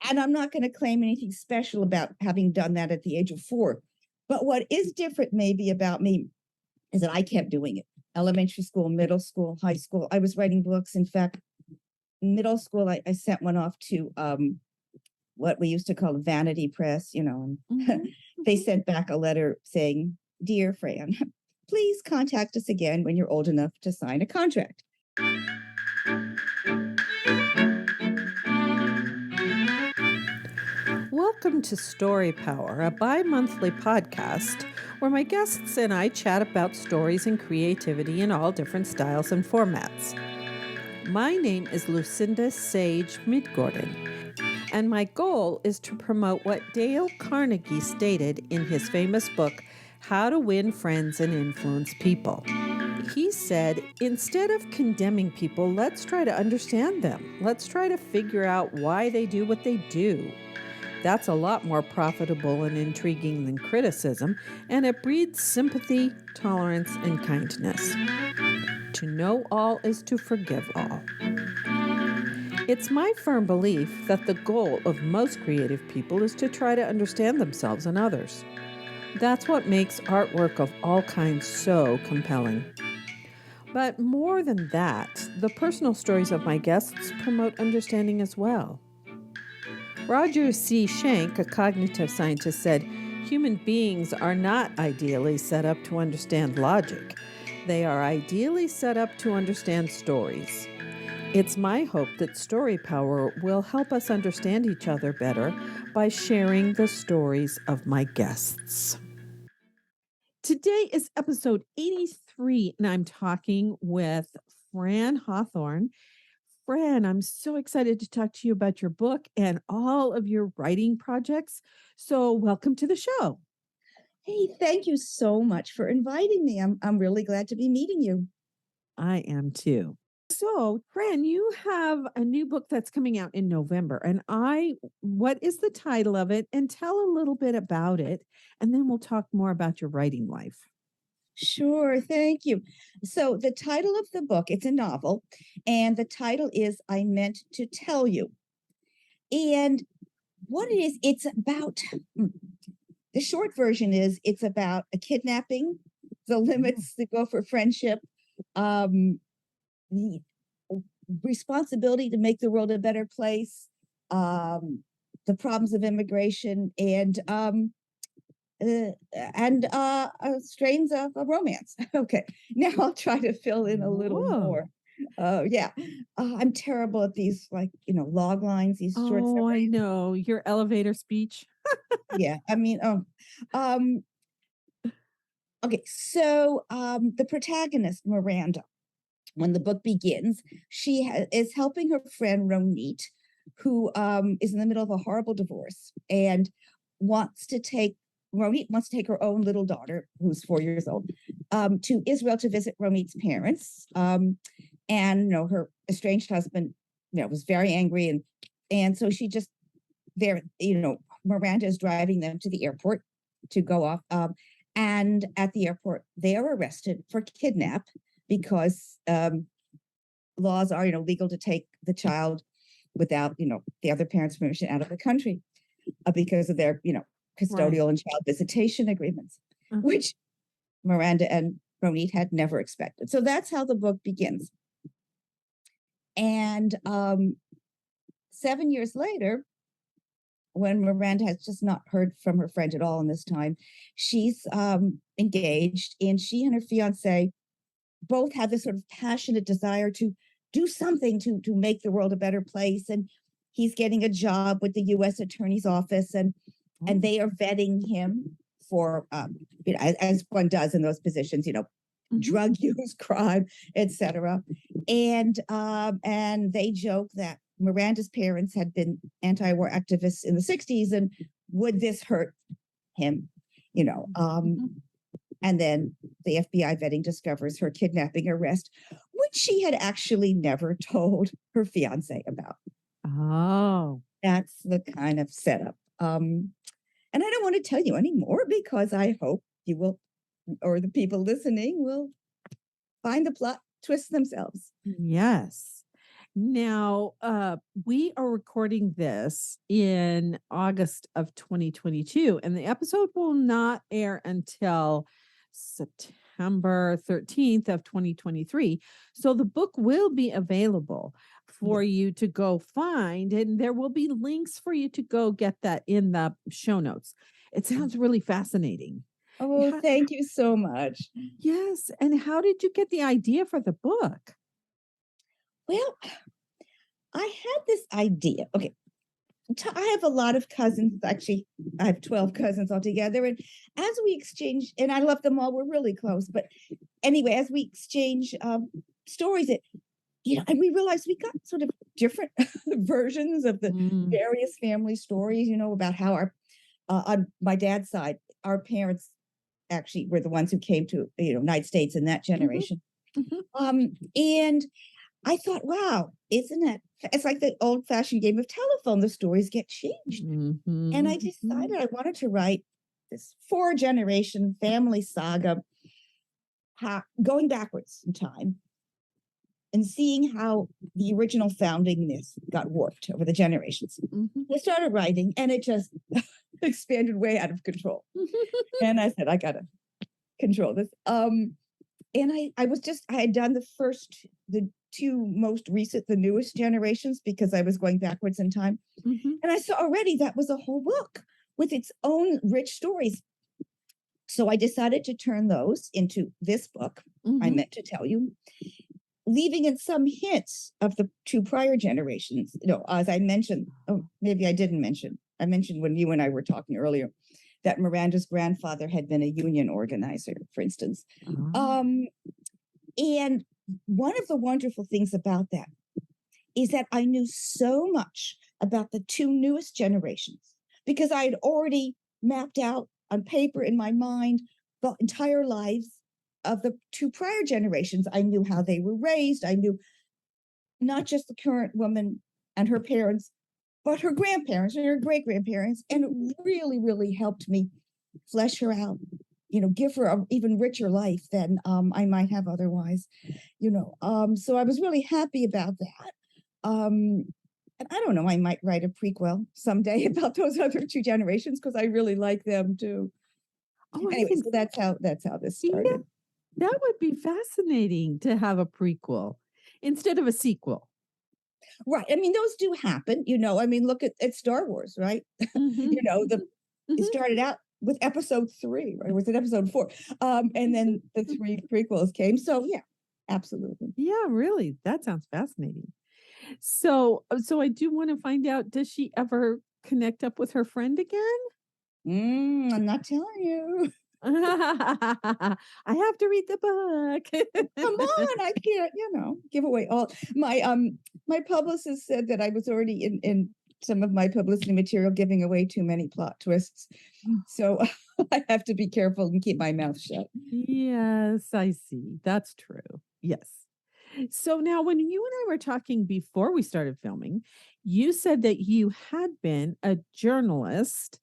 And I'm not going to claim anything special about having done that at the age of 4. But what is different maybe about me is that I kept doing it. Elementary school, middle school, high school. I was writing books. In fact, in middle school, I sent one off to what we used to call a vanity press, and they sent back a letter saying, "Dear Fran, please contact us again when you're old enough to sign a contract." Welcome to Story Power, a bi-monthly podcast where my guests and I chat about stories and creativity in all different styles and formats. My name is Lucinda Sage-Midgorden, and my goal is to promote what Dale Carnegie stated in his famous book, How to Win Friends and Influence People. He said, instead of condemning people, let's try to understand them. Let's try to figure out why they do what they do. That's a lot more profitable and intriguing than criticism, and it breeds sympathy, tolerance, and kindness. To know all is to forgive all. It's my firm belief that the goal of most creative people is to try to understand themselves and others. That's what makes artwork of all kinds so compelling. But more than that, the personal stories of my guests promote understanding as well. Roger C. Schenck, a cognitive scientist, said, human beings are not ideally set up to understand logic. They are ideally set up to understand stories. It's my hope that Story Power will help us understand each other better by sharing the stories of my guests. Today is episode 83, and I'm talking with Fran Hawthorne. Fran, I'm so excited to talk to you about your book and all of your writing projects. So welcome to the show. Hey, thank you so much for inviting me. I'm really glad to be meeting you. I am too. So, Fran, you have a new book that's coming out in November, and what is the title of it? And tell a little bit about it, and then we'll talk more about your writing life. Sure, thank you. So the title of the book, it's a novel, and the title is I Meant to Tell You. And what it is, it's about, the short version is it's about a kidnapping, the limits that go for friendship, the responsibility to make the world a better place, the problems of immigration, and strains of romance. Okay, now I'll try to fill in a little more. Yeah, I'm terrible at these, log lines, these short Oh, I summaries. know your elevator speech. Yeah, I mean, okay. So, the protagonist Miranda, when the book begins, she is helping her friend Ronit, who is in the middle of a horrible divorce and wants to take Ronit wants to take her own little daughter, who's 4 years old, to Israel to visit Ronit's parents. And her estranged husband, was very angry, and so she just Miranda is driving them to the airport to go off. And at the airport, they are arrested for kidnap because laws are, legal to take the child without, the other parent's permission out of the country because of their, custodial and child visitation agreements, which Miranda and Ronit had never expected. So that's how the book begins. And 7 years later, when Miranda has just not heard from her friend at all in this time, she's engaged, and she and her fiance both have this sort of passionate desire to do something to make the world a better place. And he's getting a job with the U.S. Attorney's Office, and they are vetting him for, as one does in those positions, drug use, crime, etc. And they joke that Miranda's parents had been anti-war activists in the 60s, and would this hurt him? And then the FBI vetting discovers her kidnapping arrest, which she had actually never told her fiance about. Oh, that's the kind of setup. And I don't want to tell you anymore because I hope you will, or the people listening will find the plot twist themselves. Yes. Now, we are recording this in August of 2022, and the episode will not air until September 13th of 2023. So the book will be available Yeah. for you to go find, and there will be links for you to go get that in the show notes. It sounds really fascinating. Oh, Ho- thank you so much. yes. And how did you get the idea for the book? Well, I had this idea. Okay. I have a lot of cousins. Actually, I have 12 cousins altogether. And as we exchange, and I love them all, we're really close. But anyway, as we exchange stories, and we realized we got sort of different versions of the Mm, various family stories, about how on my dad's side, our parents actually were the ones who came to, United States in that mhm, generation. mhm, And I thought, wow, isn't it? It's like the old fashioned game of telephone. The stories get changed. mhm, And I mhm. decided I wanted to write this 4 generation family saga, going backwards in time and seeing how the original founding myth got warped over the generations. Mhm. I started writing and it just expanded way out of control. And I said, I gotta control this. And I had done the two most recent, the newest generations, because I was going backwards in time. Mhm, And I saw already that was a whole book with its own rich stories. So I decided to turn those into this book. I mhm. meant to tell you, leaving in some hints of the two prior generations. As I mentioned, oh, maybe I didn't mention. I mentioned when you and I were talking earlier that Miranda's grandfather had been a union organizer, for instance. Ah, Um, and one of the wonderful things about that is that I knew so much about the two newest generations because I had already mapped out on paper in my mind the entire lives of the two prior generations. I knew how they were raised. I knew not just the current woman and her parents, but her grandparents and her great grandparents. And it really, really helped me flesh her out, give her an even richer life than I might have otherwise, So I was really happy about that. Um, and I don't know, I might write a prequel someday about those other two generations because I really like them too. oh, I Anyway, think so that's how this yeah, started. that would be fascinating to have a prequel instead of a sequel. Right. I mean, those do happen, I mean, look at Star Wars, right? Mhm, The mhm, it mhm, started out with episode 3, right? Or was it episode 4? And mhm, then the mhm. 3 prequels came. So yeah, absolutely. Yeah, really, that sounds fascinating. So I do wanna find out, does she ever connect up with her friend again? I'm not telling you. I have to read the Come book. on, I can't, give away all my publicist said that I was already in some of my publicity material giving away too many plot twists. So I have to be careful and keep my mouth shut. Yes, I see. That's true. Yes. So now, when you and I were talking before we started filming, you said that you had been a journalist.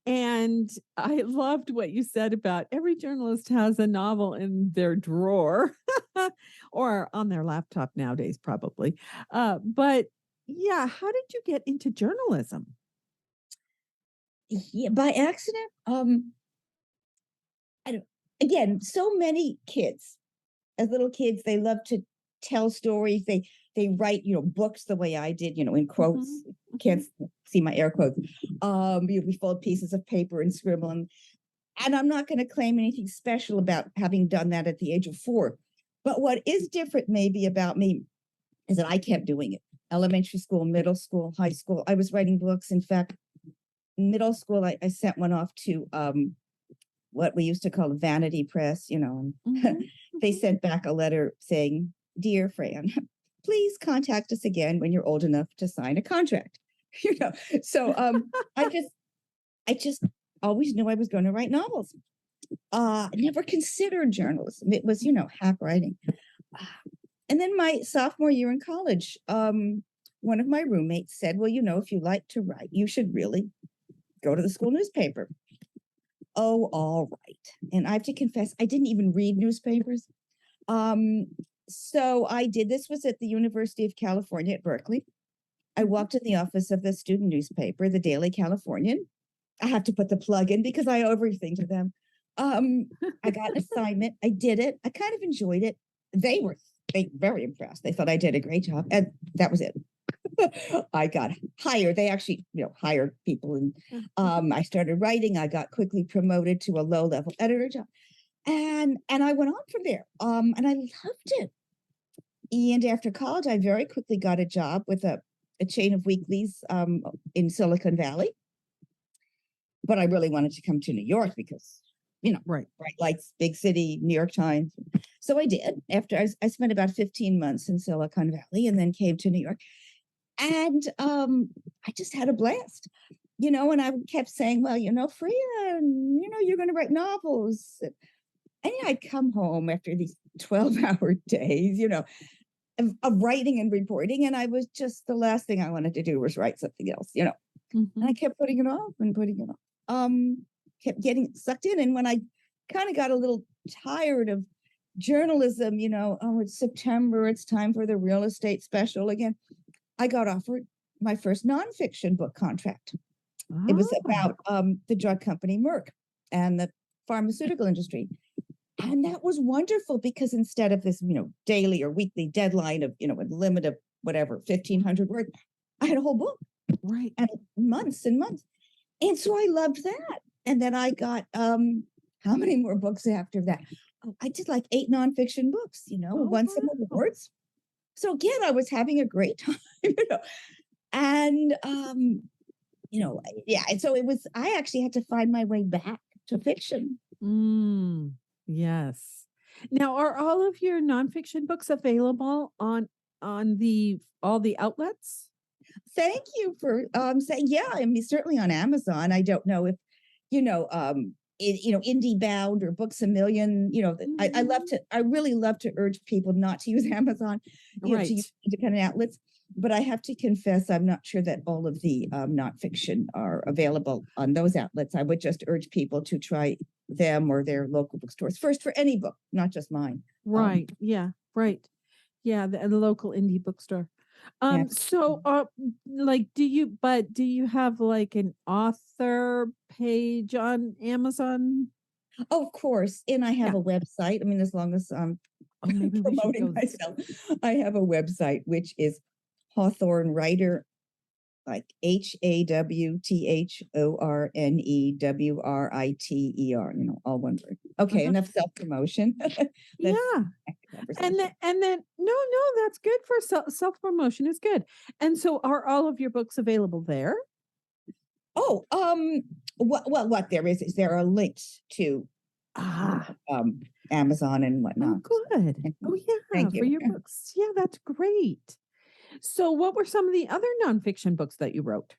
And I loved what you said about every journalist has a novel in their drawer or on their laptop nowadays, probably. But yeah, how did you get into journalism? Yeah, by accident. I don't, again, so many kids as little kids, they love to tell stories. They write, books the way I did, in quotes. Mhm, Can't mhm, see my air quotes. We fold pieces of paper and scribble, and I'm not going to claim anything special about having done that at the age of 4. But what is different, maybe, about me is that I kept doing it. Elementary school, middle school, high school. I was writing books. In fact, in middle school, I sent one off to what we used to call a vanity press, and mhm, they mhm. sent back a letter saying, Dear Fran, please contact us again when you're old enough to sign a contract. you know, so I just always knew I was going to write novels. Never considered journalism. It was, hack writing. And then my sophomore year in college, one of my roommates said, Well, if you like to write, you should really go to the school newspaper. Oh, all right. And I have to confess, I didn't even read newspapers. Um, So I did, this was at the University of California at Berkeley. I Mhm. walked in the office of the student newspaper, the Daily Californian. I have to put the plug in because I owe everything to them. I got an assignment. I did it. I kind of enjoyed it. They were very impressed. They thought I did a great job, and that was it. I got hired. They actually, hired people, and I started writing. I got quickly promoted to a low level editor job, and I went on from there. And I loved it. And after college, I very quickly got a job with a chain of weeklies in Silicon Valley. But I really wanted to come to New York because, Right. bright lights, big city, New York Times. So I did. After I spent about 15 months in Silicon Valley and then came to New York. And I just had a blast, and I kept saying, well, Fran, you're going to write novels. And I'd come home after these 12-hour days, of writing and reporting. And I was just, the last thing I wanted to do was write something else, and I Mhm. kept putting it off and putting it off. Kept getting sucked in. And when I kind of got a little tired of journalism, oh, it's September, it's time for the real estate special again. I got offered my first nonfiction book contract. It was Oh, about the drug company Merck and the pharmaceutical industry. And that was wonderful because instead of this, daily or weekly deadline of, a limit of whatever, 1,500 words, I had a whole book right. and months and months. And so I loved that. And then I got how many more books after that? Oh, I did like 8 nonfiction books, Oh, won some wow. awards. So again, I was having a great time, And yeah, and so it was, I actually had to find my way back to fiction. Mm, yes. Now, are all of your nonfiction books available on the all the outlets? Thank you for saying, yeah, I mean, certainly on Amazon. I don't know if, Indie Bound or Books a Million, Mhm. I really love to urge people not to use Amazon, to use Right. independent outlets. But I have to confess, I'm not sure that all of the nonfiction are available on those outlets. I would just urge people to try them or their local bookstores first for any book, not just mine. Um, Right. Yeah. Right. Yeah, the local indie bookstore. So, Absolutely. like, do you have like an author page on Amazon? Oh, of course, and I have Yeah. a website. I mean, as long as I'm Oh, maybe we should promoting go. myself, I have a website which is Hawthorne Writer, like HAWTHORNEWRITER, all one word. Okay, Uh-huh. enough self-promotion. Let's Yeah. back to conversation. And then no, that's good for self promotion is good. And so are all of your books available there? Oh, what there is there are links to, Ah, Amazon and oh, whatnot. So, good. Oh, yeah, thank for you. your books. Yeah, that's great. So, what were some of the other nonfiction books that you wrote?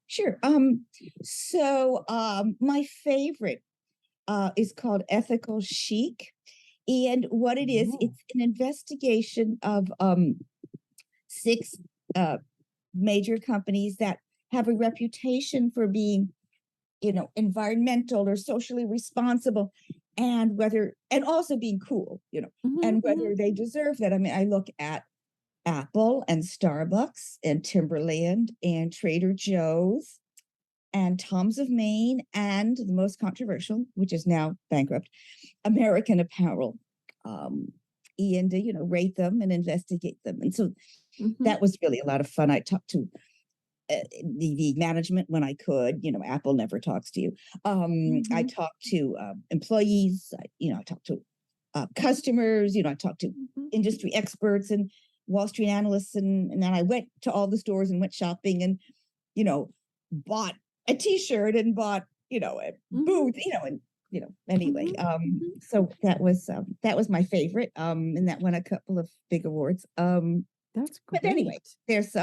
Sure. So my favorite is called Ethical Chic. And what it is, Oh. it's an investigation of 6 uh, major companies that have a reputation for being, environmental or socially responsible, and also being cool, Mhm, and mhm, whether they deserve that. I mean, I look at Apple and Starbucks and Timberland and Trader Joe's and Tom's of Maine, and the most controversial, which is now bankrupt, American Apparel. Um, and rate them and investigate them. And so mhm, that was really a lot of fun. I talked to the management when I could. Apple never talks to you. I mhm, talked to employees. I talked to customers. I talked to mhm. industry experts and Wall Street analysts, and then I went to all the stores and went shopping and you know, bought a T-shirt and bought, a Mhm, booth, and anyway. mhm, mhm. So that was my favorite, and that won a couple of big awards. That's But anyway, great. there's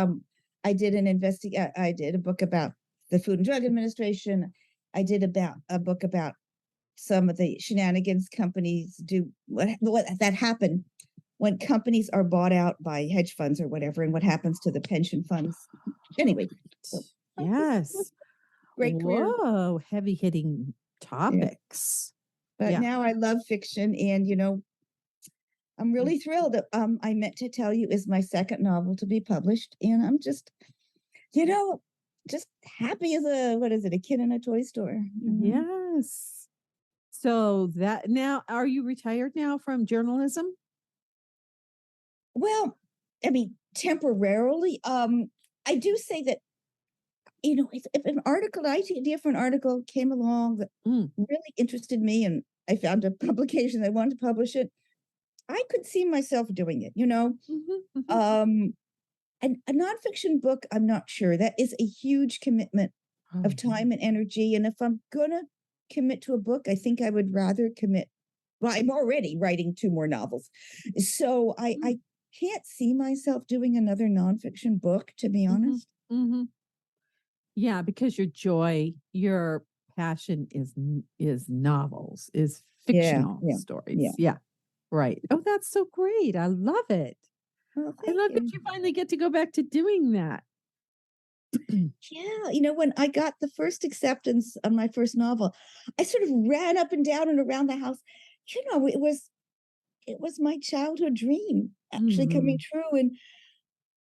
I did a book about the Food and Drug Administration. I did about a book about some of the shenanigans companies do, what that happen when companies are bought out by hedge funds or whatever, and what happens to the pension funds. Anyway, so Yes. great career. Whoa, heavy hitting Yeah. topics. But Yeah. now I love fiction, and I'm really thrilled that I meant to tell you is my second novel to be published, and I'm just, you know, just happy as a what is it, a kid in a toy store. Yes. So that now, are you retired now from journalism? Well, I mean, temporarily. I do say that if an article, idea for an article came along that Mm. really interested me, and I found a publication I wanted to publish it, I could see myself doing it. Mhm, mhm. Um, and a nonfiction book, I'm not sure. That is a huge commitment Oh, of time and energy. And if I'm gonna commit to a book, I think I would rather commit. Well, I'm already writing two more novels, so I mm, I can't see myself doing another nonfiction book, to be mhm, honest. mhm. Yeah, because your joy, your passion is novels, is Yeah, fictional yeah, yeah. stories. Yeah, right. Oh, that's so great. I love it. Well, I thank love that you. you finally get to go back to doing that. Yeah, when I got the first acceptance on my first novel, I sort of ran up and down and around the house. It was my childhood dream actually coming Mhm. true, and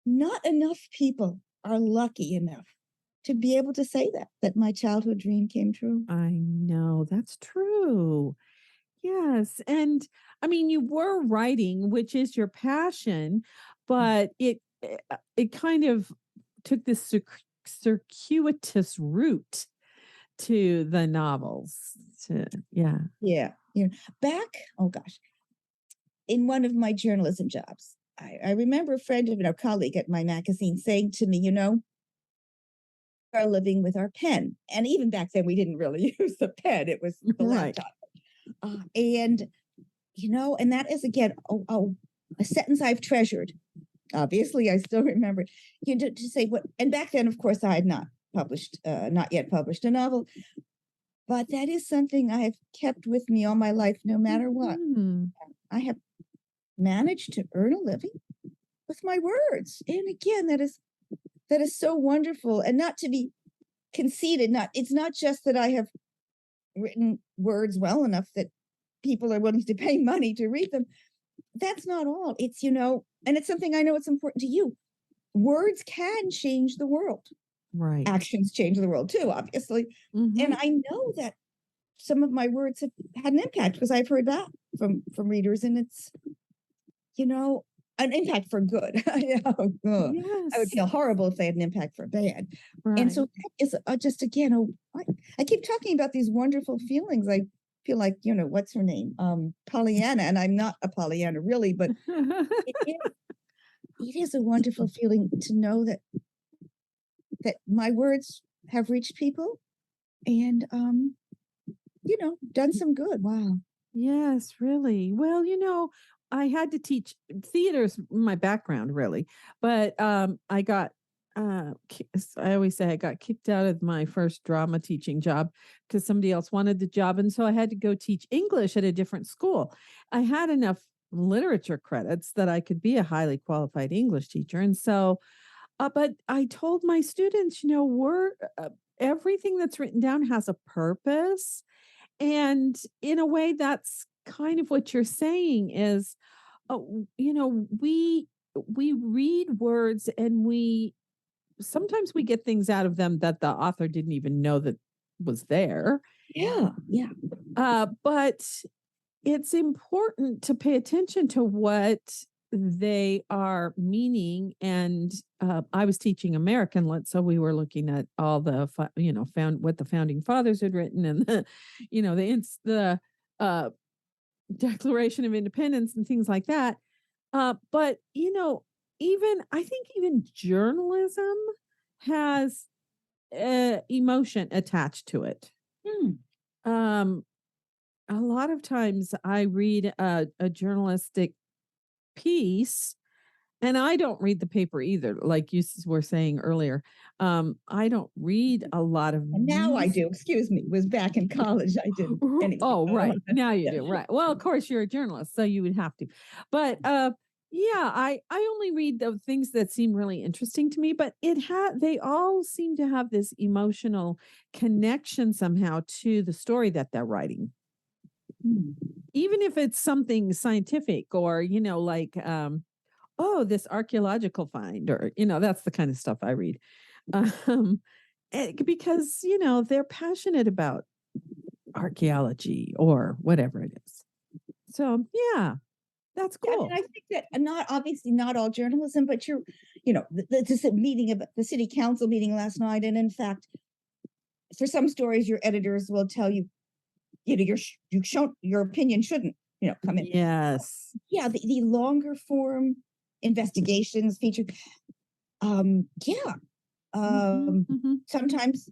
not enough people are lucky enough to be able to say that my childhood dream came true. I know, that's true. Yes, and I mean, you were writing, which is your passion, but it kind of took this circuitous route to the novels. To yeah. Yeah, back, oh gosh, in one of my journalism jobs, I remember a friend of a colleague at my magazine saying to me, are living with our pen. And even back then, we didn't really use the pen, it was the Right. laptop. And that is, again, a sentence I've treasured. Obviously, I still remember, to say what, and back then, of course, I had not yet published a novel, but that is something I have kept with me all my life, no matter what. Mhm. I have managed to earn a living with my words. And again, that is so wonderful. And not to be conceited, it's not just that I have written words well enough that people are willing to pay money to read them. That's not all. And it's something I know it's important to you. Words can change the world. Right. Actions change the world too, obviously. And Mhm. I know that some of my words have had an impact because I've heard that from readers, and it's you know an impact for good. I would Yes. feel horrible if they had an impact for bad. And so Right. that is just again, I keep talking about these wonderful feelings. I feel like what's her name, Pollyanna, and I'm not a Pollyanna really, but it is it is a wonderful feeling to know that my words have reached people and done some good. Wow. Yes, really. Well, I had to teach theater's my background really, but I got I always say I got kicked out of my first drama teaching job because somebody else wanted the job, and so I had to go teach English at a different school. I had enough literature credits that I could be a highly qualified English teacher, and so but I told my students, we're everything that's written down has a purpose, and in a way, that's kind of what you're saying is, we read words and we sometimes we get things out of them that the author didn't even know that was there. Yeah, yeah. But it's important to pay attention to what they are meaning. And I was teaching American lit, so we were looking at all the found what the founding fathers had written, and the uh, Declaration of Independence and things like that. But even I think even journalism has emotion attached to it. Hmm. Um, a lot of times I read a journalistic piece, and I don't read the paper either, like were saying earlier. I don't read a lot of And now I news. do. Excuse me. Was back in college. I didn't anyway. Oh, right. Now you Yeah. do. Right. Well, of course you're a journalist, so you would have to. But yeah, I only read the things that seem really interesting to me, but they all seem to have this emotional connection somehow to the story that they're writing. Mm. even if it's something scientific or, like, oh, this archaeological find, or, that's the kind of stuff I read. Um, because, they're passionate about archaeology or whatever it is. So, yeah, that's Yeah, cool. and I think that not obviously not all journalism, but the meeting of the city council meeting last night, and in fact, for some stories, your editors will tell you, your opinion shouldn't, come in. Yes. Yeah, the longer form investigations feature, yeah, Mhm, um, mhm, sometimes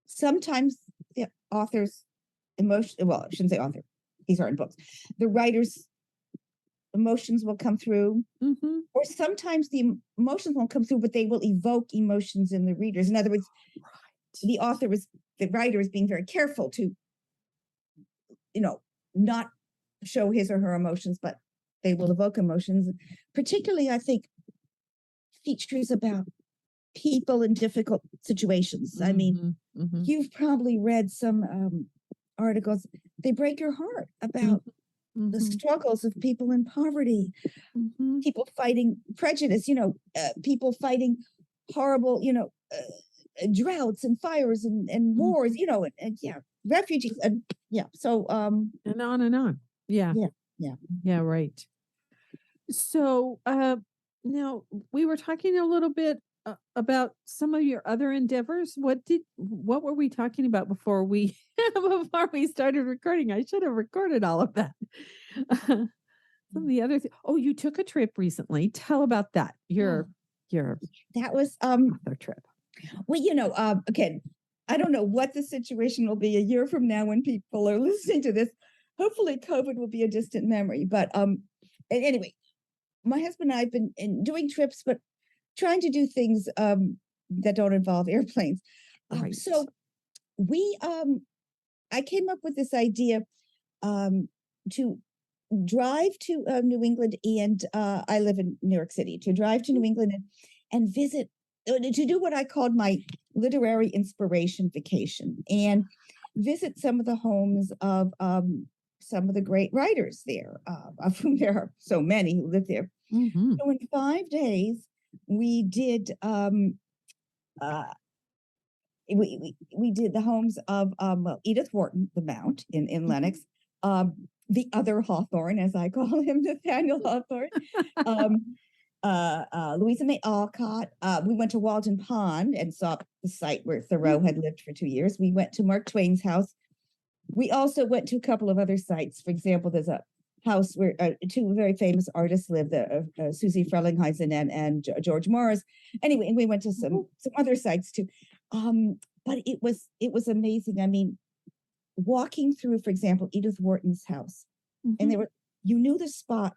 sometimes the author's emotion. Well, I shouldn't say author; these are in books. The writer's emotions will come through, mhm. or sometimes the emotions won't come through, but they will evoke emotions in the readers. In other words, the writer is being very careful to, not show his or her emotions, but they will evoke emotions. Particularly, I think, features about people in difficult situations. I mean, Mhm, mhm, you've probably read some articles. They break your heart mhm, about the mhm, struggles of people in poverty, mhm, people fighting prejudice, people fighting horrible, droughts and fires and mhm, wars, and yeah, refugees. And yeah. So, and on and on. Yeah, yeah, yeah. yeah, right. So, now we were talking a little bit about some of your other endeavors. What were we talking about before we before we started recording? I should have recorded all of that. Some of the other oh, you took a trip recently. Tell about that. Oh, Your that was, author trip. well, again, I don't know what the situation will be a year from now when people are listening to this. Hopefully, COVID will be a distant memory. But anyway, my husband and I have been doing trips, but trying to do things that don't involve airplanes. Right. So we, I came up with this idea um, to drive to New England, and I live in New York City. To drive to New England and visit, to do what I called my literary inspiration vacation, and visit some of the homes of some of the great writers there, of whom there are so many who live there. Mhm. So in 5 days, we did uh, we did the homes of well, Edith Wharton, the Mount in Mhm. Lenox, the other Hawthorne, as I call him, Nathaniel Hawthorne, um, Louisa May Alcott. We went to Walden Pond and saw the site where Thoreau Mhm. had lived for 2 years. We went to Mark Twain's house. We also went to a couple of other sites. For example, there's a house where two very famous artists lived, Susie Frelinghuysen and George Morris. Anyway, and we went to Mhm. some other sites too. But it was amazing. I mean, walking through, for example, Edith Wharton's house, and Mhm. there were you knew the spot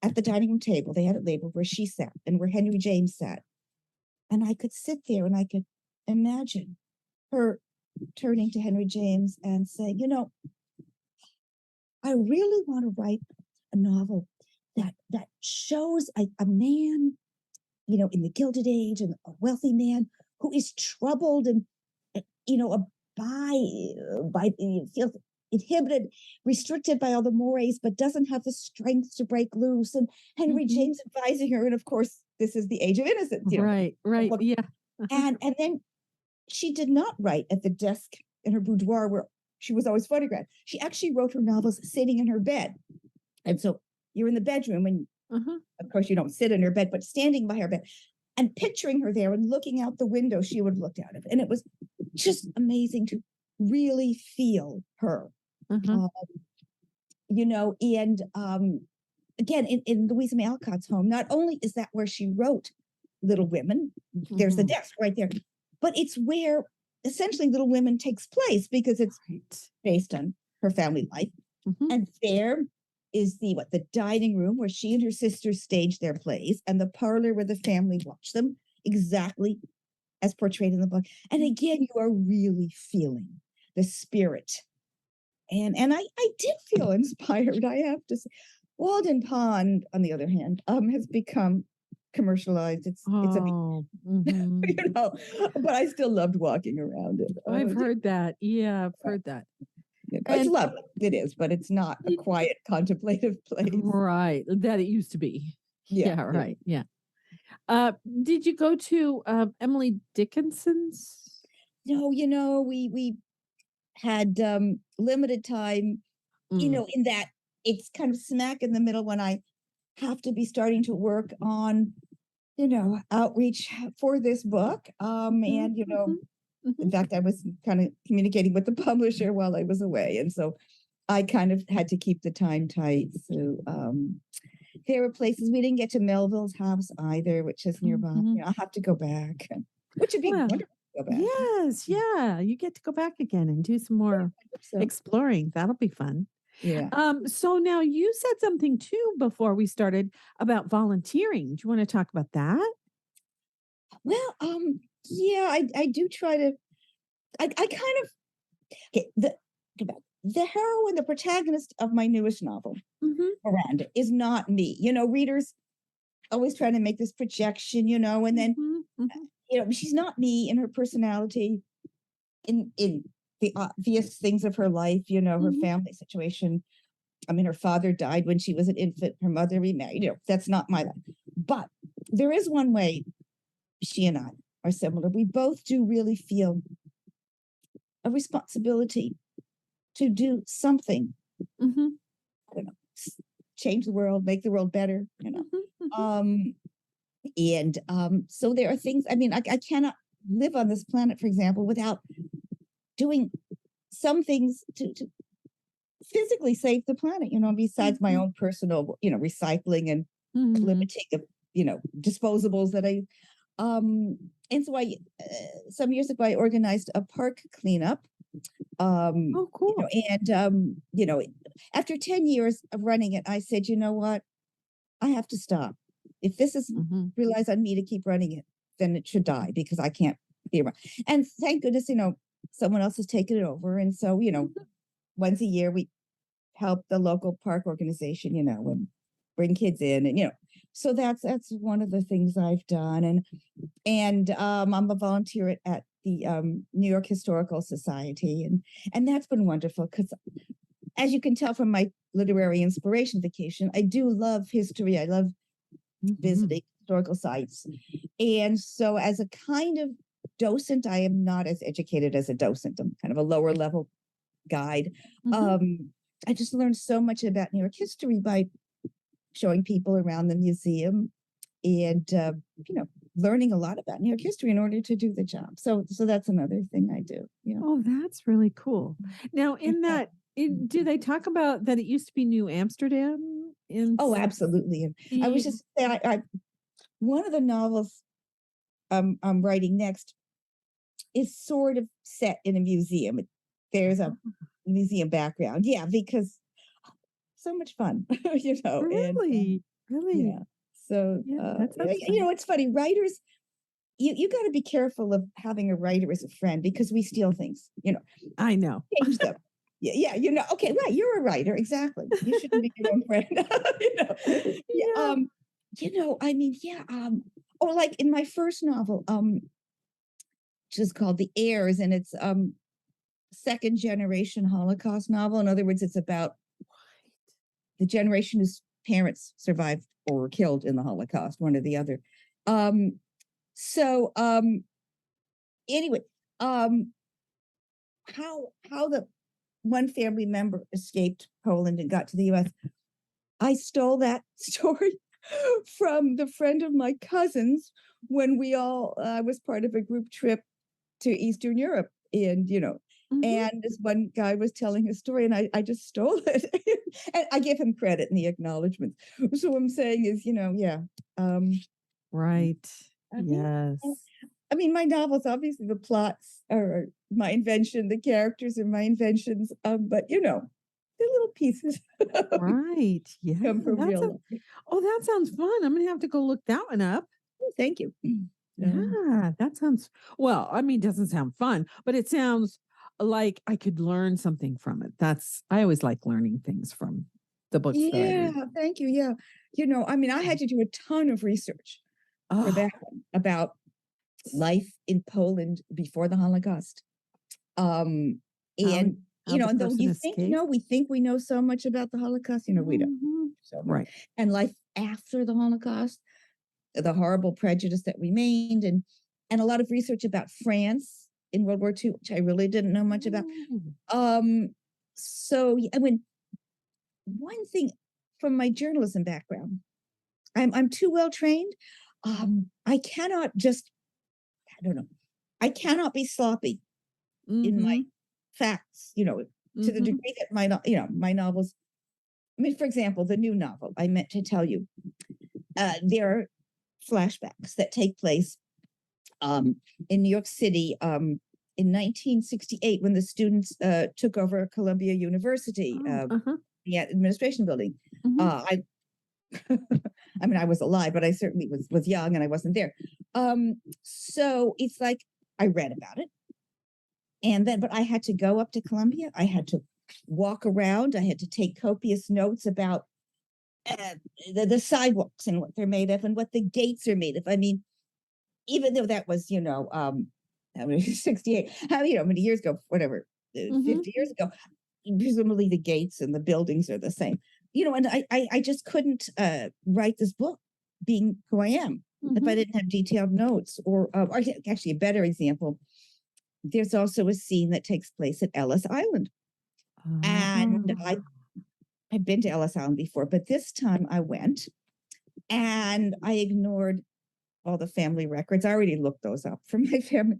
at the dining room table. They had it labeled where she sat and where Henry James sat, and I could sit there and I could imagine her turning to Henry James and saying, I really want to write a novel that shows a man, in the Gilded Age, and a wealthy man who is troubled and uh, you know, uh, by feels inhibited, restricted by all the mores, but doesn't have the strength to break loose. And Henry Mhm. James advising her, and of course, this is the Age of Innocence, Right, the right. book. Yeah. Uh-huh. And then she did not write at the desk in her boudoir where she was always photographed. She actually wrote her novels sitting in her bed. And so you're in the bedroom, and Uh-huh. of course you don't sit in her bed, but standing by her bed and picturing her there and looking out the window she would have looked out of. And it was just amazing to really feel her. Uh-huh. Uh, and again, in Louisa May Alcott's home, not only is that where she wrote Little Women, there's the Mhm. desk right there, but it's where essentially Little Women takes place because it's Right. based on her family life. Mhm. And there is the dining room where she and her sisters stage their plays, and the parlor where the family watch them, exactly as portrayed in the book. And Mm. again, you are really feeling the spirit. And I did feel inspired, I have to say. Walden Pond, on the other hand, has become commercialized. It's a Oh, mhm. but I still loved walking around it. I've Oh, heard that. Yeah, I've heard that. It's And lovely. It is, but it's not a y- quiet, contemplative place. right, that it used to be. Yeah, Yeah, yeah. right. Yeah. Uh, did you go to Emily Dickinson's? No, we had limited time, Mm. in that it's kind of smack in the middle when I have to be starting to work on, outreach for this book. Mhm, And mhm, in mhm. fact, I was kind of communicating with the publisher while I was away. And so I kind of had to keep the time tight. So there were places we didn't get to Melville's house either, which is nearby. Mhm. I'll have to go back, which would be Well, wonderful to go back. yes, yeah, you get to go back again and do some more So exploring. That'll be fun. yeah. So now you said something too before we started about volunteering. Do you want to talk about that? Well, yeah, I do try to. I kind of okay. The heroine, the protagonist of my newest novel, Mhm, Miranda, is not me. Readers always trying to make this projection, and then mhm, mhm, she's not me in her personality, in the obvious things of her life, her mhm, family situation. I mean, her father died when she was an infant, her mother remarried. That's not my life. But there is one way she and I are similar. We both do really feel a responsibility to do something. mhm, I don't know, change the world, make the world better. mhm, mhm, Um, and so there are things, I mean, I cannot live on this planet, for example, without doing some things to physically save the planet, besides my mhm, own personal, recycling and mhm. limiting of, disposables that I, um, and so some years ago, I organized a park cleanup. Oh, cool. And, after 10 years of running it, I said, you know what? I have to stop. If this is Mhm, relies on me to keep running it, then it should die because I can't be around. And thank goodness, someone else has taken it over. And so, mhm, once a year we help the local park organization, and bring kids in and so that's one of the things I've done. And I'm a volunteer at the New York Historical Society, and that's been wonderful because as you can tell from my literary inspiration vacation, I do love history. I love mhm, visiting historical sites. And so, as a kind of docent, I am not as educated as a docent. I'm kind of a lower level guide. mhm. Um, I just learned so much about New York history by showing people around the museum and, learning a lot about New York history in order to do the job. So that's another thing I do. Yeah. Oh, that's really cool. Now, in that, do they talk about that it used to be New Amsterdam? Oh, absolutely. And I was just saying, one of the novels I'm writing next is sort of set in a museum. There's a museum background. Yeah, because so much fun, and Really? Really? yeah. So, Yeah, that sounds fun. it's funny. Writers, you got to be careful of having a writer as a friend because we steal things, I know. change them. Yeah, yeah, okay, right. You're a writer, exactly. You shouldn't be your own friend. Yeah, Yeah. I mean, yeah, or like in my first novel, which is called The Heirs, and it's second generation Holocaust novel. In other words, it's about the generation whose parents survived or were killed in the Holocaust, one or the other. Um, so anyway, um, how the one family member escaped Poland and got to the US. I stole that story from the friend of my cousins when we all was part of a group trip to Eastern Europe. Mhm. And this one guy was telling his story, and I just stole it. And I give him credit in the acknowledgments. So what I'm saying is, yeah. Um, Right. I mean, Yes. I mean, my novels, obviously, the plots are my invention, the characters are my inventions, but they're little pieces Right. Yeah. come from That's real a life. Oh, that sounds fun. I'm gonna have to go look that one up. Oh, thank you. So, Yeah, that sounds well, I mean, it doesn't sound fun, but it sounds like I could learn something from it. I always like learning things from the books that I yeah, read. thank you. Yeah. I mean, I had to do a ton of research for Oh, that one about life in Poland before the Holocaust. Um, how and How the and though person you think, escaped. we think we know so much about the Holocaust, we don't Mhm. so much. Right. And life after the Holocaust, the horrible prejudice that remained, and a lot of research about France in World War II, which I really didn't know much about. Mm. Um, so I mean, one thing from my journalism background, I'm too well trained. I cannot just I don't know. I cannot be sloppy in my Mhm. facts, to the Mhm. degree that my novels. I mean, for example, the new novel I meant to tell you, there are flashbacks that take place um, in New York City in 1968 when the students took over Columbia University, Oh, uh-huh. the administration building. Mhm. I, I mean, I was alive, but I certainly was young and I wasn't there. So it's like I read about it, and then, but I had to go up to Columbia. I had to walk around. I had to take copious notes about uh, the sidewalks and what they're made of and what the gates are made of. I mean, even though that was, I mean, 68, how many years ago, whatever, Mhm. 50 years ago, presumably the gates and the buildings are the same, and I just couldn't write this book being who I am if I Mhm. didn't have detailed notes or actually a better example. There's also a scene that takes place at Ellis Island. And Oh. I've been to Ellis Island before, but this time I went and I ignored all the family records. I already looked those up for my family.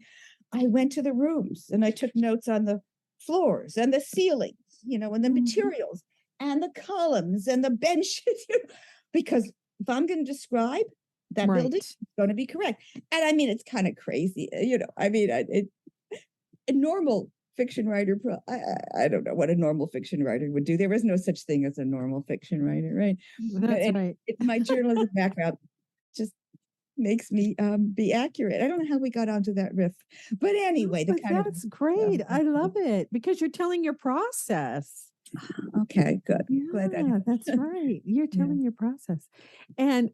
I went to the rooms and I took notes on the floors and the ceilings, and the Mhm. materials and the columns and the benches, because if I'm going to describe that building, Right. it's going to be correct. And I mean, it's kind of crazy, I mean, a normal fiction writer, I don't know what a normal fiction writer would do. There is no such thing as a normal fiction writer, right? But That's right. it's my journalism background just makes me be accurate. I don't know how we got onto that riff, but No, anyway, the but kind of that's great. I love it because you're telling your process. okay, good. Glad that Yeah, that's helped. right. You're Yeah. telling your process. And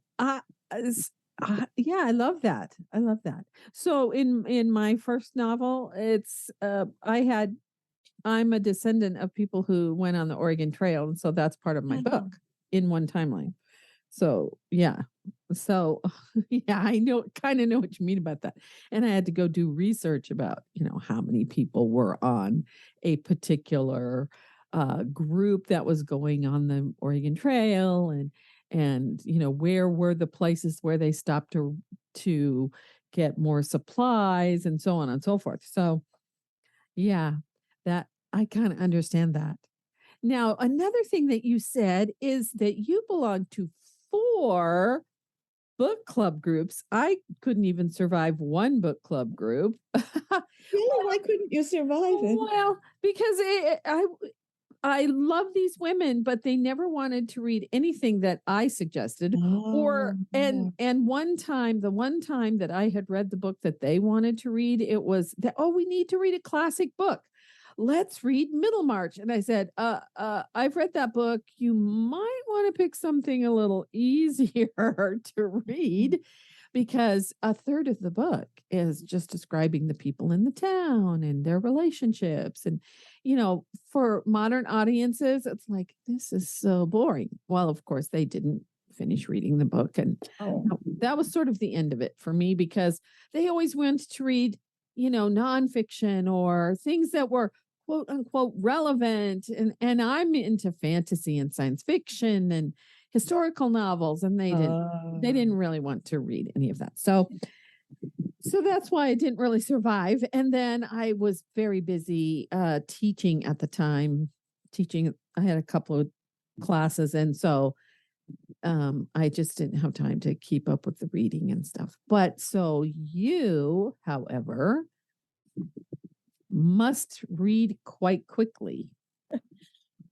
yeah, I love that. I love that. So in my first novel, it's I'm a descendant of people who went on the Oregon Trail, and so that's part of my Oh, book in one timeline. So, yeah. So, yeah, I kind of know what you mean about that. And I had to go do research about, how many people were on a particular group that was going on the Oregon Trail and where were the places where they stopped to get more supplies and so on and so forth. So, yeah, that I kind of understand that. Now, another thing that you said is that you belong to 4 book club groups. I couldn't even survive one book club group. really? Why couldn't you survive it? Well, because I love these women, but they never wanted to read anything that I suggested. Oh, Or yeah. and the one time that I had read the book that they wanted to read, it was that, oh, we need to read a classic book. Let's read Middlemarch. And I said, I've read that book. You might want to pick something a little easier to read because a third of the book is just describing the people in the town and their relationships. And, for modern audiences, it's like, this is so boring. Well, of course, they didn't finish reading the book. And Oh, that was sort of the end of it for me because they always went to read, nonfiction or things that were quote unquote relevant. And I'm into fantasy and science fiction and historical novels, and they didn't really want to read any of that. So that's why I didn't really survive. And then I was very busy teaching at the time. Teaching, I had a couple of classes, and so I just didn't have time to keep up with the reading and stuff. But so you, however, must read quite quickly.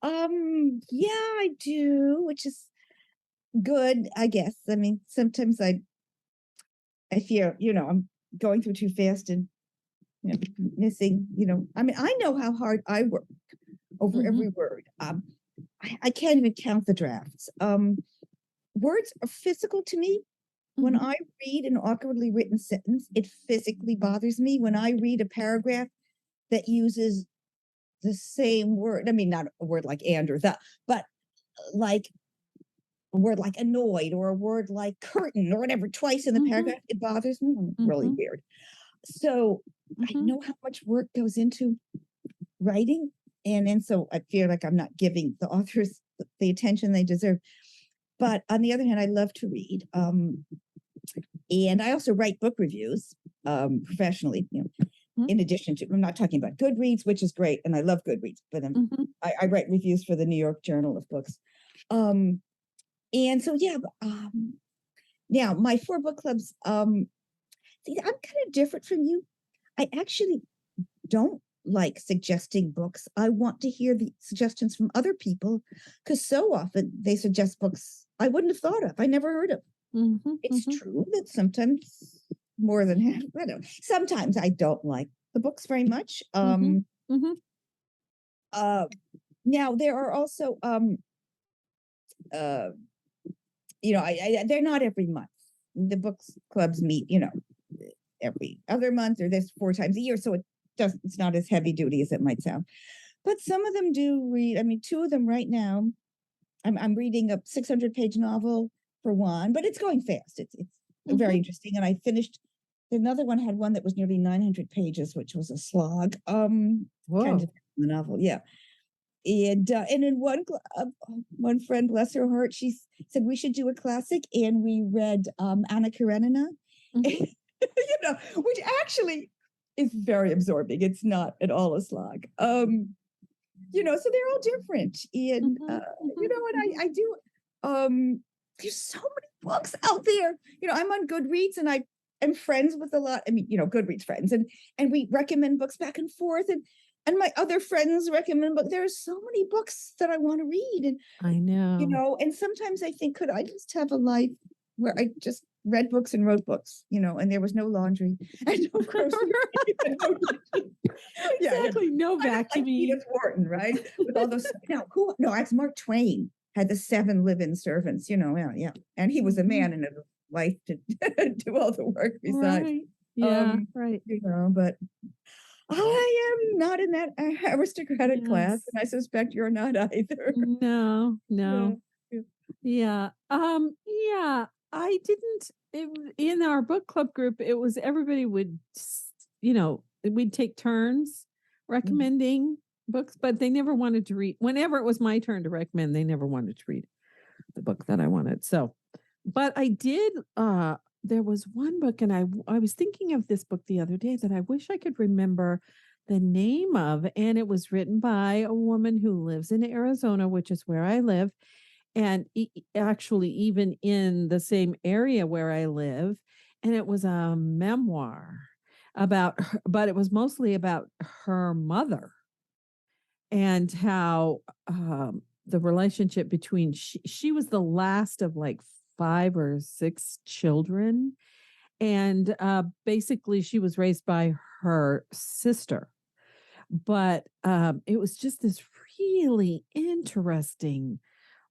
yeah, I do, which is good, I guess. I mean, sometimes I fear, I'm going through too fast and missing, I mean, I know how hard I work over Mhm. every word. I can't even count the drafts. Words are physical to me. When Mhm. I read an awkwardly written sentence, it physically bothers me. When I read a paragraph that uses the same word. I mean, not a word like and or the, but like a word like annoyed or a word like curtain or whatever twice in the Mhm. paragraph. It bothers me. Really Mhm. weird. So I Mhm. know how much work goes into writing. And so I feel like I'm not giving the authors the attention they deserve. But on the other hand, I love to read. And I also write book reviews professionally, Mhm. in addition to, I'm not talking about Goodreads, which is great. And I love Goodreads, but Mhm. I write reviews for the New York Journal of Books. Um, and so, yeah, now my 4 book clubs, see, I'm kind of different from you. I actually don't like suggesting books. I want to hear the suggestions from other people because so often they suggest books I wouldn't have thought of. I never heard of. Mhm. It's Mhm. true that sometimes more than half, I don't know, sometimes I don't like the books very much. Mhm. Mhm. Uh, Now there are also, uh, they're not every month. The books clubs meet, every other month or this 4 times a year, so it's not as heavy duty as it might sound. But some of them do read. I mean, 2 of them right now. I'm reading a 600-page novel for one, but it's going fast. It's very Mhm. interesting, and I finished. Another one had one that was nearly 900 pages, which was a slog. Kind of Whoa. the novel, yeah. And in one friend, bless her heart, said we should do a classic, and we read Anna Karenina, Mhm. which actually is very absorbing. It's not at all a slog. So they're all different. And Mhm. what Mhm. I do, there's so many books out there. I'm on Goodreads and I am friends with a lot. I mean, Goodreads friends, and we recommend books back and forth, and my other friends recommend books. There's so many books that I want to read. And I know. and sometimes I think, could I just have a life where I just read books and wrote books, and there was no laundry and no grocery and no dishes. Yeah, Exactly. No kind of like vacuuming. Edith Wharton, right? With all those now, who no, that's Mark Twain had the 7 live-in servants, yeah, yeah. And he was a Mhm. man and a wife to do all the work besides. Right. Yeah, Um, right. but I am not in that aristocratic class, Yes. and I suspect you're not either. No, Yeah. no. Yeah. Yeah. Yeah, I didn't in our book club group, it was everybody would we'd take turns Mhm. recommending books, but they never wanted to read. Whenever it was my turn to recommend, they never wanted to read the book that I wanted. So, but I did there was one book and I was thinking of this book the other day that I wish I could remember the name of, and it was written by a woman who lives in Arizona, which is where I live, and actually even in the same area where I live. And it was a memoir about her, but it was mostly about her mother and how the relationship between she was the last of like 5 or 6 children, and basically she was raised by her sister, but it was just this really interesting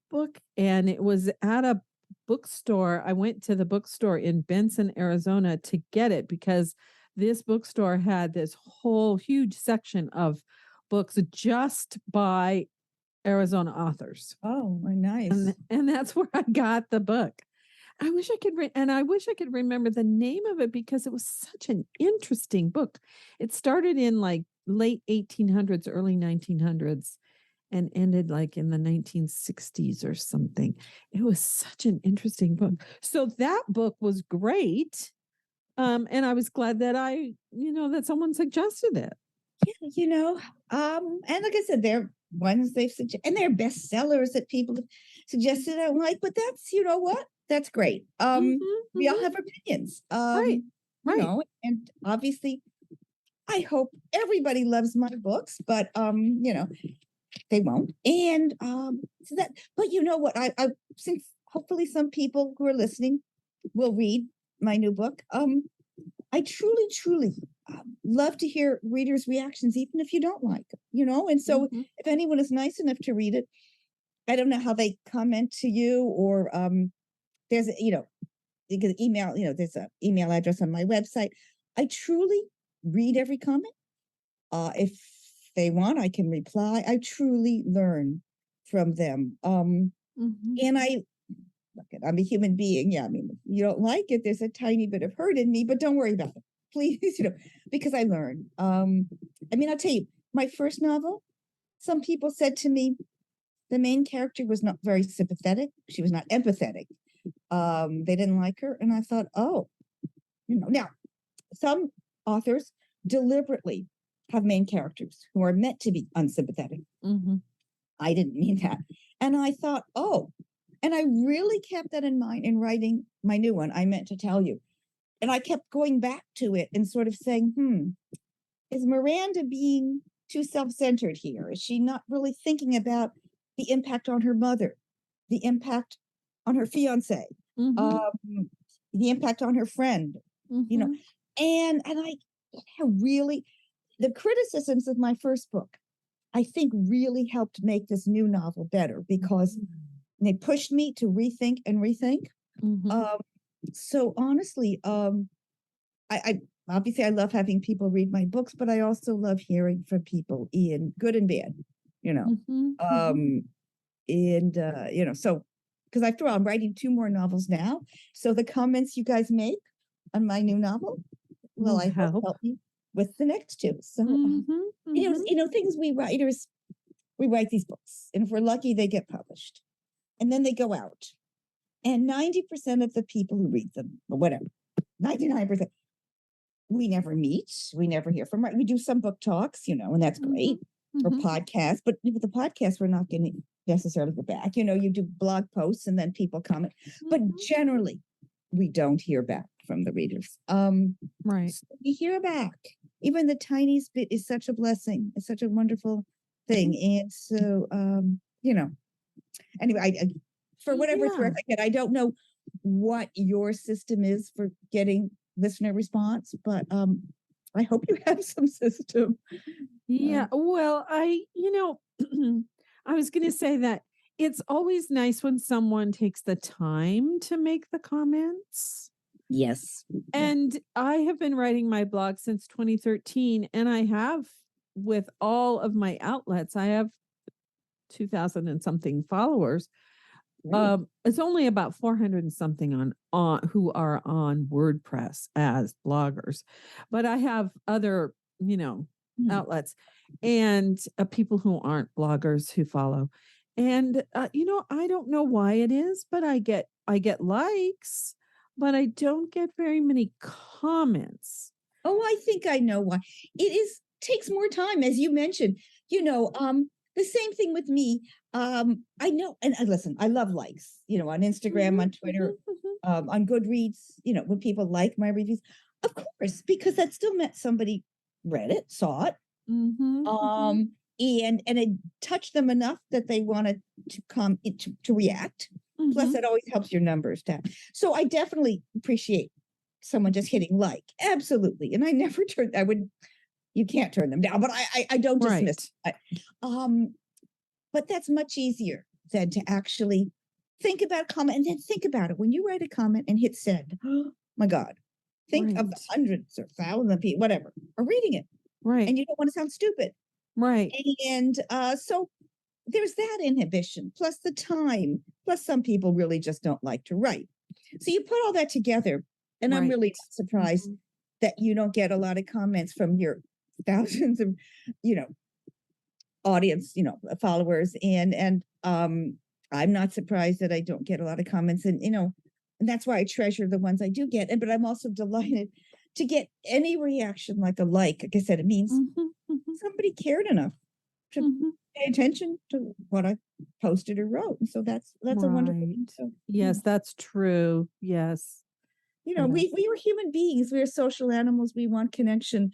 book, and it was at a bookstore. I went to the bookstore in Benson, Arizona to get it because this bookstore had this whole huge section of books just by Arizona authors. Oh, And nice. that's where I got the book. I wish I could remember the name of it because it was such an interesting book. It started in like late 1800s, early 1900s, and ended like in the 1960s or something. It was such an interesting book. So that book was great. And I was glad that that someone suggested it. Yeah, and like I said, they're ones they've suggested, and they're bestsellers that people have suggested I don't like, but that's, what? That's great. Mhm, We all mhm. have opinions. Right. Right. And obviously I hope everybody loves my books, but they won't. And so that, but you know what? I since hopefully some people who are listening will read my new book. I truly, truly love to hear readers' reactions, even if you don't like them, And so, Mhm. if anyone is nice enough to read it, I don't know how they comment to you, or there's, you can email, there's an email address on my website. I truly read every comment. If they want, I can reply. I truly learn from them. And look, I'm a human being. Yeah, I mean, if you don't like it, there's a tiny bit of hurt in me, but don't worry about it, please. Because I learn. I mean, I'll tell you, my first novel. Some people said to me, the main character was not very sympathetic. She was not empathetic. They didn't like her, and I thought, oh, now some authors deliberately have main characters who are meant to be unsympathetic. I didn't mean that. And I thought, oh, and I really kept that in mind in writing my new one, I Meant to Tell You. And I kept going back to it and sort of saying, is Miranda being too self-centered here? Is she not really thinking about the impact on her mother, the impact on her fiance, the impact on her friend, and I really, the criticisms of my first book, I think really helped make this new novel better because they pushed me to rethink and rethink. So honestly, I obviously I love having people read my books, but I also love hearing from people in good and bad, so because after all, I'm writing 2 more novels now. So the comments you guys make on my new novel, well, I hope help you with the next 2. So things we writers, we write these books, and if we're lucky, they get published, and then they go out, and 90% of the people who read them, or whatever, 99%, we never meet, we never hear from. We do some book talks, and that's great, or podcasts. But with the podcast, we're not going to necessarily go back. You do blog posts, and then people comment, but generally, we don't hear back from the readers. Right. So we hear back. Even the tiniest bit is such a blessing. It's such a wonderful thing. And so, anyway, I for whatever it's worth, again, I don't know what your system is for getting listener response, but I hope you have some system. Yeah. Well, I was going to say that it's always nice when someone takes the time to make the comments. Yes. And I have been writing my blog since 2013, and I have, with all of my outlets, I have 2,000 and something followers. It's only about 400 and something on who are on WordPress as bloggers, but I have other, outlets and people who aren't bloggers who follow. And I don't know why it is, but I get likes, but I don't get very many comments. Oh, I think I know why. Takes more time, as you mentioned. The same thing with me. I know, and listen, I love likes, on Instagram, on Twitter, on Goodreads, when people like my reviews, of course, because that still meant somebody read it, saw it, and it touched them enough that they wanted to come to react. Plus, it always helps your numbers down. So I definitely appreciate someone just hitting like, absolutely. And I never you can't turn them down, but I don't dismiss. Right. But that's much easier than to actually think about a comment and then think about it. When you write a comment and hit send, oh my God, think of the hundreds or thousands of people, whatever, are reading it. Right. And you don't want to sound stupid. Right. And so there's that inhibition, plus the time, plus some people really just don't like to write. So you put all that together, and I'm really surprised that you don't get a lot of comments from your thousands of, audience, followers. And I'm not surprised that I don't get a lot of comments. And, and that's why I treasure the ones I do get. But I'm also delighted to get any reaction like a like. Like I said, it means somebody cared enough to pay attention to what I posted or wrote. And so that's a wonderful thing. So, yes, that's true. Yes. We are human beings. We are social animals. We want connection,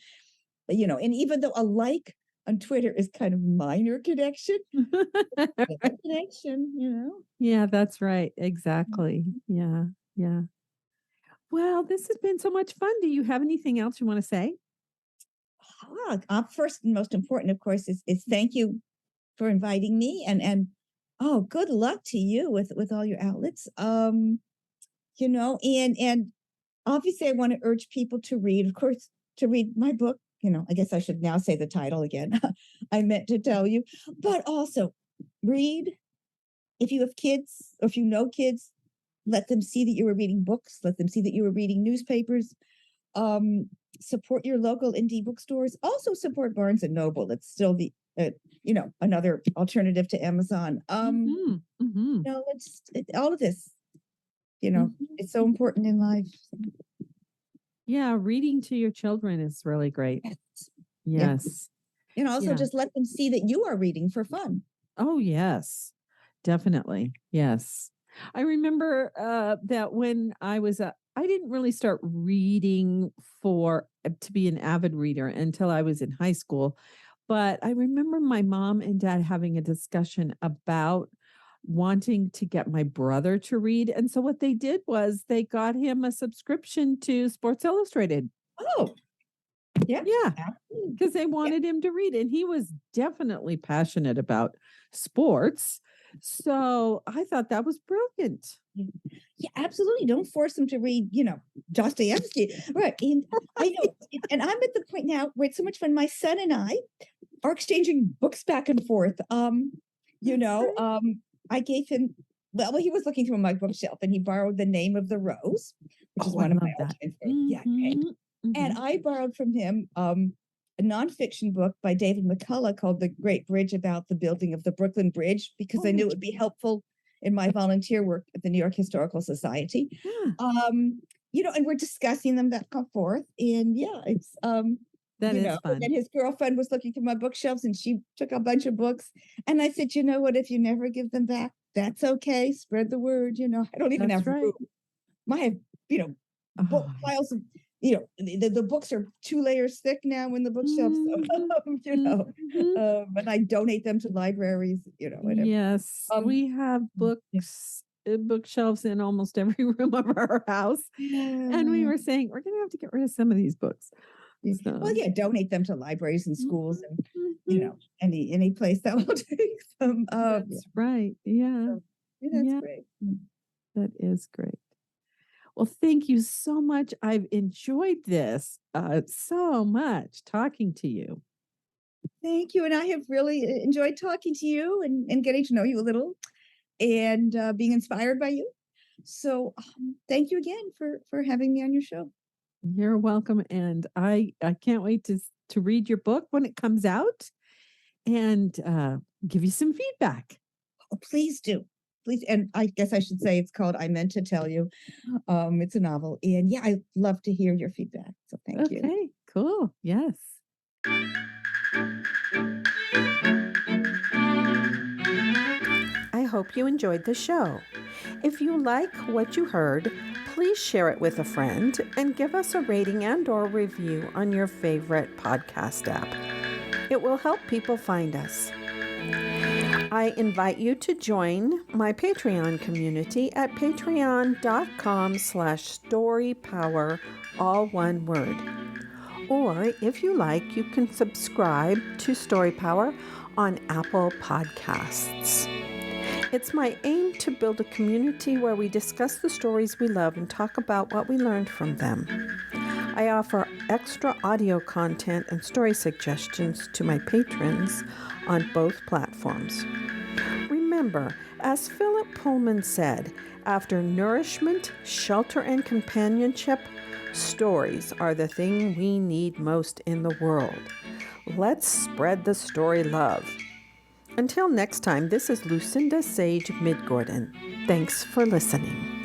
and even though a like on Twitter is kind of minor connection, Yeah, that's right. Exactly. Yeah. Yeah. Well, this has been so much fun. Do you have anything else you want to say? First and most important, of course, is thank you for inviting me, and good luck to you with all your outlets. And obviously I want to urge people to read, of course, to read my book, I guess I should now say the title again. I meant to tell you, but also read. If you have kids or if you know kids, let them see that you were reading books, let them see that you were reading newspapers. Um, Support your local indie bookstores. Also support Barnes and Noble. It's still another alternative to Amazon. Mm-hmm. Mm-hmm. All of this, Mm-hmm. it's so important in life. Yeah, reading to your children is really great. Yes. Yes. And also Yeah. just let them see that you are reading for fun. Oh, yes, definitely. Yes. I remember that when I didn't really start reading to be an avid reader until I was in high school. But I remember my mom and dad having a discussion about wanting to get my brother to read. And so what they did was they got him a subscription to Sports Illustrated. Oh, yeah. Yeah, Absolutely. because they wanted him to read, and he was definitely passionate about sports. So I thought that was brilliant. Yeah, absolutely. Don't force them to read, Dostoevsky. Right. And I know, and I'm at the point now where it's so much fun. My son and I are exchanging books back and forth. I gave him, well, he was looking through my bookshelf and he borrowed The Name of the Rose, which is Oh, I one of my love that. all-time favorites. Yeah. And Mhm. I borrowed from him a nonfiction book by David McCullough called The Great Bridge, about the building of the Brooklyn Bridge, because I knew it would be helpful in my volunteer work at the New York Historical Society. Yeah, And we're discussing them back and forth. And yeah, it's that is and fun. then his girlfriend was looking through my bookshelves and she took a bunch of books. And I said, you know what, if you never give them back, that's okay. Spread the word, I don't even That's have room. right. I have, book Oh, piles of, the books are 2 layers thick now in the bookshelf. So, mhm, mhm. and I donate them to libraries, whatever. Yes, Um, we have yeah. bookshelves in almost every room of our house, and we Yeah. were saying we're gonna have to get rid of some of these books. Well, So, yeah, donate them to libraries and schools mhm, and, mhm. any place that will take them. Yeah. That's right. Yeah, So, yeah, that's yeah, great. that is great. Well, thank you so much. I've enjoyed this so much talking to you. Thank you. And I have really enjoyed talking to you and getting to know you a little and being inspired by you. So thank you again for having me on your show. You're welcome, and I can't wait to read your book when it comes out and give you some feedback. Oh, please do. Please. And I guess I should say it's called I Meant to Tell You. It's a novel. And yeah, I love to hear your feedback. So thank you. Okay, cool. Yes. I hope you enjoyed the show. If you like what you heard, please share it with a friend and give us a rating and/or review on your favorite podcast app. It will help people find us. I invite you to join my Patreon community at patreon.com/storypower, all one word. Or if you like, you can subscribe to Story Power on Apple Podcasts. It's my aim to build a community where we discuss the stories we love and talk about what we learned from them. I offer extra audio content and story suggestions to my patrons on both platforms. Remember, as Philip Pullman said, after nourishment, shelter, and companionship, stories are the thing we need most in the world. Let's spread the story love. Until next time, this is Lucinda Sage-Midgorden. Thanks for listening.